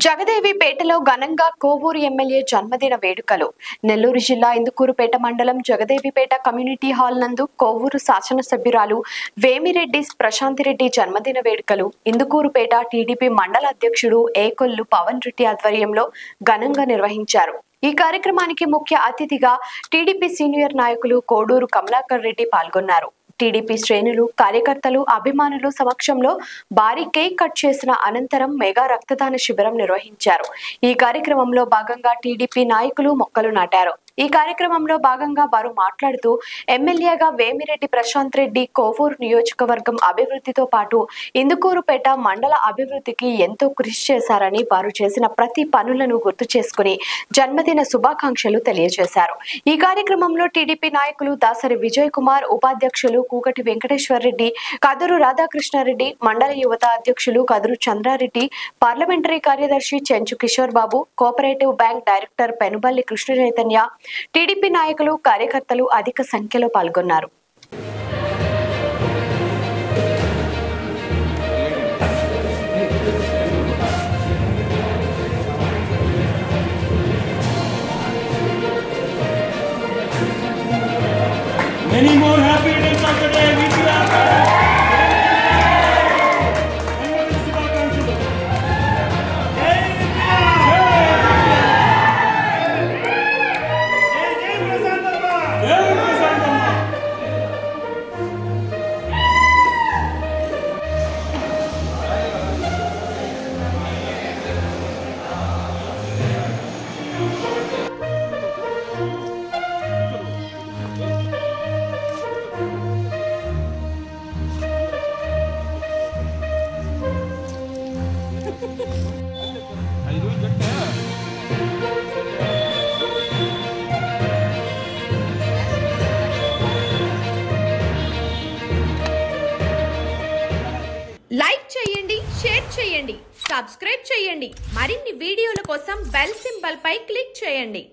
జగదేవిపేటలో ఘనంగా కోవూరు ఎమ్మెల్యే జన్మదిన వేడుకలు. నెల్లూరు జిల్లా ఇందుకూరుపేట మండలం జగదేవిపేట కమ్యూనిటీ హాల్ నందు కోవూరు శాసనసభ్యురాలు వేమిరెడ్డి ప్రశాంతిరెడ్డి జన్మదిన వేడుకలు ఇందుకూరుపేట టీడీపీ మండల అధ్యక్షుడు ఏకొల్లు పవన్ రెడ్డి ఆధ్వర్యంలో ఘనంగా నిర్వహించారు. ఈ కార్యక్రమానికి ముఖ్య అతిథిగా టీడీపీ సీనియర్ నాయకులు కోడూరు కమలాకర్ రెడ్డి పాల్గొన్నారు. టీడీపీ శ్రేణులు, కార్యకర్తలు, అభిమానులు సమక్షంలో భారీ కేక్ కట్ చేసిన అనంతరం మెగా రక్తదాన శిబిరం నిర్వహించారు. ఈ కార్యక్రమంలో భాగంగా టీడీపీ నాయకులు మొక్కలు నాటారు. ఈ కార్యక్రమంలో భాగంగా వారు మాట్లాడుతూ ఎమ్మెల్యేగా వేమిరెడ్డి ప్రశాంత్ రెడ్డి కోవూరు నియోజకవర్గం అభివృద్ధితో పాటు ఇందుకూరుపేట మండల అభివృద్ధికి ఎంతో కృషి చేశారని, వారు చేసిన ప్రతి పనులను గుర్తు చేసుకుని జన్మదిన శుభాకాంక్షలు తెలియజేశారు. ఈ కార్యక్రమంలో టీడీపీ నాయకులు దాసరి విజయ్ కుమార్, ఉపాధ్యక్షులు కూకటి వెంకటేశ్వర్ రెడ్డి, కదురు రాధాకృష్ణారెడ్డి, మండల యువత అధ్యక్షులు కదురు చంద్రారెడ్డి, పార్లమెంటరీ కార్యదర్శి Chenchu Kishore Babu, cooperative bank director Penuballi Krishna Chaitanya, TDP నాయకులు, కార్యకర్తలు అధిక సంఖ్యలో పాల్గొన్నారు. Many more happy days of the day. Wish you like చేయండి, షేర్ చేయండి, సబ్స్క్రైబ్ చేయండి. మరిన్ని వీడియోల కోసం బెల్ సింబల్ పై క్లిక్ చేయండి.